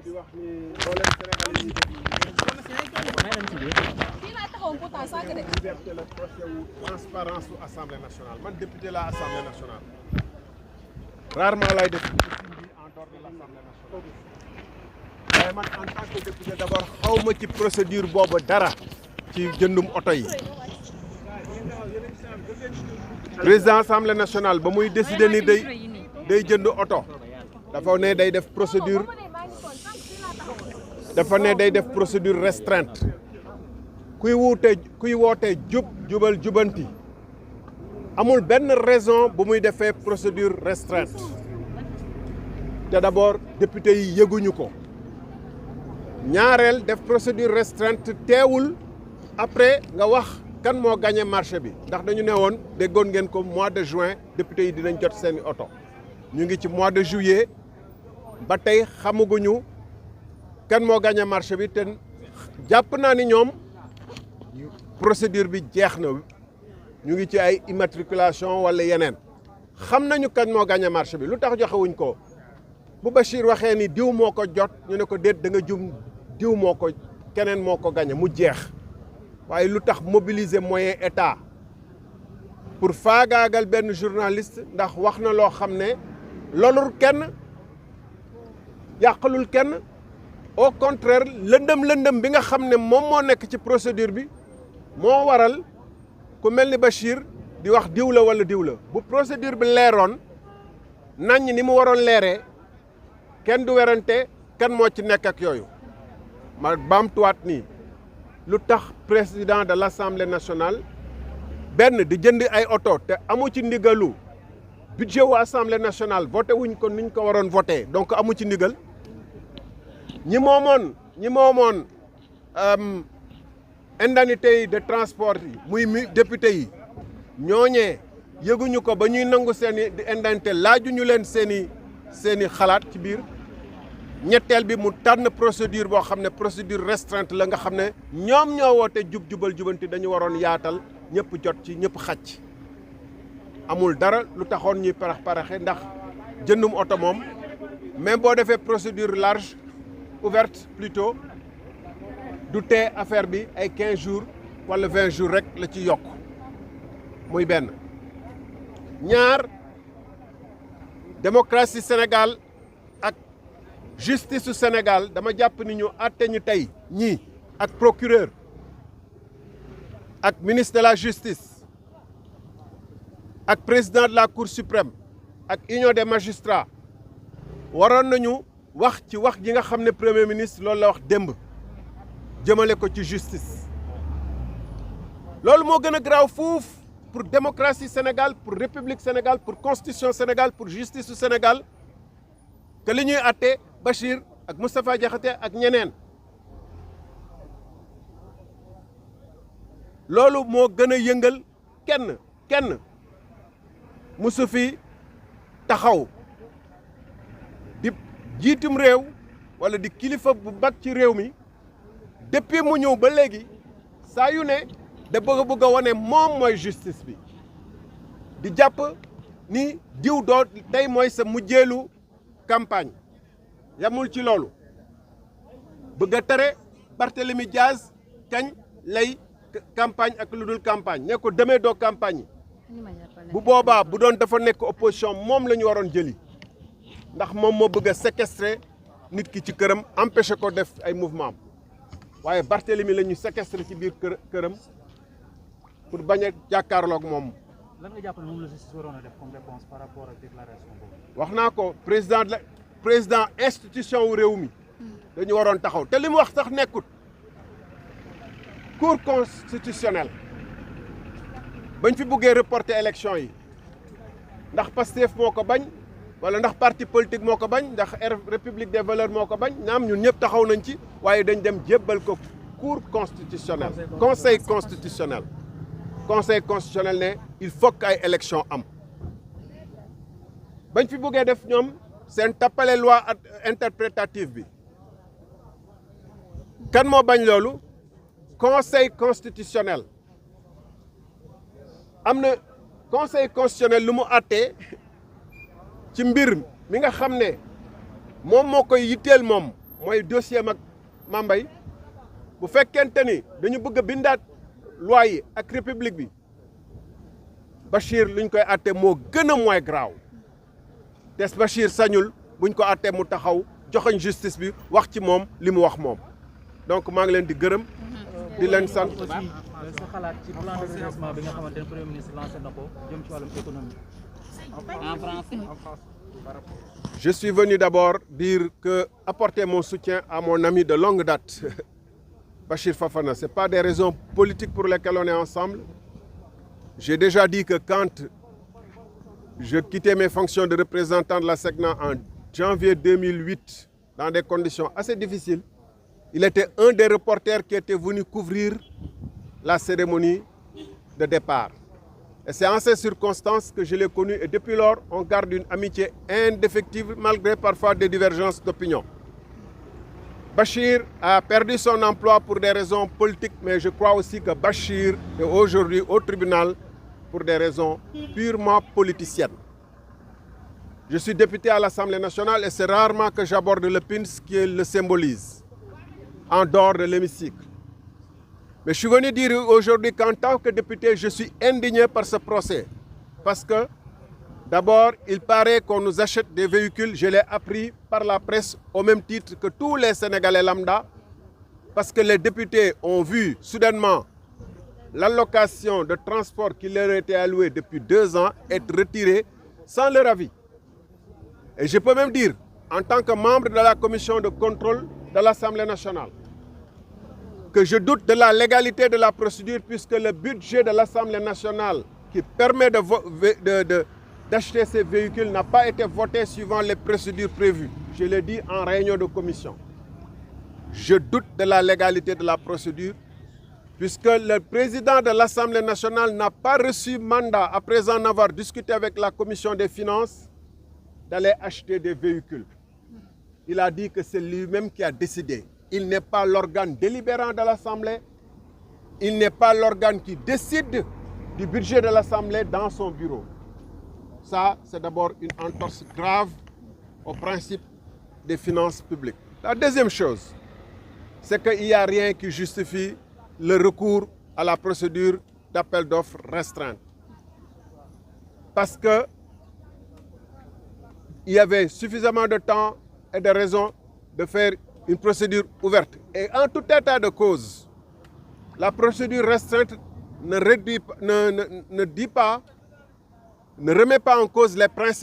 di wax ni mboolem Sénégal yi liberté la procès wu transparence u Assemblée nationale man député la Assemblée nationale rarement lay def en dehors de l'Assemblée nationale waaye man en tant que député d'abord xawma ci procédure boobu dara ci jëndum oto yi président Assemblée nationale ba muy décider ni day jënd oto dafa ne day def procédure restreinte kuy woote jubal jubanti amul benn raison bu muy defee procédure restreinte te d'abord député yi yëguñu ko ñaareel def procédure restreinte teewul après nga wax kan moo gagné marché bi ndax dañu ne woon déggoon ngeen ko mois de juin député yi dinañ jot seeni oto ñu ngi ci mois de juillet ba tey xamaguñu kan moo gagné marché bi te jàpp naa ni ñoom procédure bi jeex na ñu ngi ci ay immatriculation wala yeneen xam nañu kan moo gagné marché bi lu tax joxewuñ ko bu Bachir waxee ni diw moo ko jot ñu ne ko déet da nga jum diw moo ko keneen moo ko gagné mu jeex waaye lu tax mobiliser moyen état pour faagaagal benn journaliste ndax wax na loo xam ne lolul kenn yàqalul kenn au contraire lëndëm bi nga xam ne moom moo nekk ci procédure bi moo waral ku mel ni Bachir di wax diw la wala diw la bu procédure bi leeroon naññ ni mu waroon leeree kenn du werante kan moo ci nekk ak yooyu ma baamtuwaat nii lu tax président de l'Assemblée nationale benn di jënd ay oto te amu ci ndigalu budget wu Assemblée nationale voté wuñ ko niñ ko waroon voté donc amu ci ndigal ñi moomoon indemnité yi de transport yi muy député yi ñooñee yëguñu ko ba ñuy nangu seeni indemnité laajuñu leen seeni xalaat ci biir ñetteel bi mu tànn procédure boo xam ne procédure restreinte la nga xam ne ñoom ñoo woote jubal jubanti dañu waroon yaatal ñëpp jot ci ñëpp xacc amul dara lu taxoon ñuy paraxe ndax jëndum oto moom même boo defee procédure large ouverte plutôt du tee affaire bi ay 15 jours wala 20 jours rek la ci yokk muy benn ñaar démocratie Sénégal ak justice su Sénégal dama jàpp ni ñu àtte ñu tey ñii ak procureur ak ministre de la justice ak président de la cour suprême ak union des magistrats waroon nañu wax ci wax ji nga xam ne premier ministre loolu la wax démb jëmale ko ci justice loolu moo gën a garaaw fuuf pour démocratie Sénégal pour république Sénégal pour constitution Sénégal pour justice su Sénégal que li ñuy àtte Bachir ak Moustapha Diakhaté ak ñeneen loolu moo gën a yëngal kenn musu fi taxaw di jiitum réew wala di kilifa bu mag ci réew mi depuis mu ñëw ba léegi saa yu ne da bëgg a wane moom mooy justice bi di jàpp ni diw doo tey mooy sa mujjeelu campagne yamul ci loolu bëgg a tere Barthélémy Diaz kañ lay campagne ak lu dul campagne ne ko demee doo campagne yi bu boobaa bu doon dafa nekk opposition moom la ñu waroon jëli ndax moom moo bëgg a séquestrer nit ki ci këram empêcher ko def ay mouvement waaye Barthélémy la ñu séquestrer ci biir këram pour bañ a jàkkaarloog moom. lan nga jàpp ne moom la justice waroon a def comme réponse par rapport ak déclaration boobu. wax naa ko président institution wu réew mi dañu waroon taxaw te li mu wax sax nekkut cour constitutionnelle bañ fi buggee reporter élection yi ndax Pastef moo ko bañ wala ndax parti politique moo ko bañ ndax République des valeurs moo ko bañ naam ñun ñëpp taxaw nañ ci waaye dañ dem jébbal ko cour constitutionnelle conseil constitutionnel ne il faut que ay élection am bañ fi buggee def ñoom seen tappale loi interprétative bi kan moo bañ loolu conseil constitutionnel am na conseil constitutionnel lu mu àttee ci mbir mi nga xam ne moom moo koy yitteel moom mooy dossier mag Mambay bu fekkente ni dañu bëgg a bindaat loi yi ak république bi Bachir luñ koy àtte moo gën a moins grave te Bachir sañul buñ ko àtte mu taxaw joxoñ justice bi wax ci moom li mu wax moom donc maa ngi leen di gërëm di leen sant. aussi sa xalaat ci plan de redressement bi nga xamante ne premier ministre lancé na ko jëm ci wàllum économie. En français. Je suis venu d'abord dire que apporter mon soutien à mon ami de longue date, Bachir Fofana, ce n'est pas des raisons politiques pour lesquelles on est ensemble. J'ai déjà dit que quand je quittais mes fonctions de représentant de la SECNA en janvier 2008, dans des conditions assez difficiles, il était un des reporters qui était venu couvrir la cérémonie de départ. Et c'est en ces circonstances que je l'ai connu et depuis lors, on garde une amitié indéfectible malgré parfois des divergences d'opinion. Bachir a perdu son emploi pour des raisons politiques, mais je crois aussi que Bachir est aujourd'hui au tribunal pour des raisons purement politiciennes. Je suis député à l'Assemblée nationale et c'est rarement que j'aborde le PINS qui le symbolise, en dehors de l'hémicycle. Mais je suis venu dire aujourd'hui qu'en tant que député, je suis indigné par ce procès. Parce que, d'abord, il paraît qu'on nous achète des véhicules, je l'ai appris par la presse, au même titre que tous les Sénégalais lambda, parce que les députés ont vu soudainement l'allocation de transport qui leur était allouée depuis 2 ans être retirée sans leur avis. Et je peux même dire, en tant que membre de la commission de contrôle de l'Assemblée nationale, que je doute de la légalité de la procédure puisque le budget de l'Assemblée nationale qui permet d'acheter ces véhicules n'a pas été voté suivant les procédures prévues. Je l'ai dit en réunion de commission. Je doute de la légalité de la procédure puisque le président de l'Assemblée nationale n'a pas reçu mandat, après en avoir discuté avec la commission des finances, d'aller acheter des véhicules. Il a dit que c'est lui-même qui a décidé. Il n'est pas l'organe délibérant de l'Assemblée. Il n'est pas l'organe qui décide du budget de l'Assemblée dans son bureau. Ça, c'est d'abord une entorse grave au principe des finances publiques. La deuxième chose, c'est qu'il n'y a rien qui justifie le recours à la procédure d'appel d'offres restreinte. Parce que il y avait suffisamment de temps et de raisons de faire une procédure ouverte. Et en tout état de cause, la procédure restreinte ne remet pas en cause les principes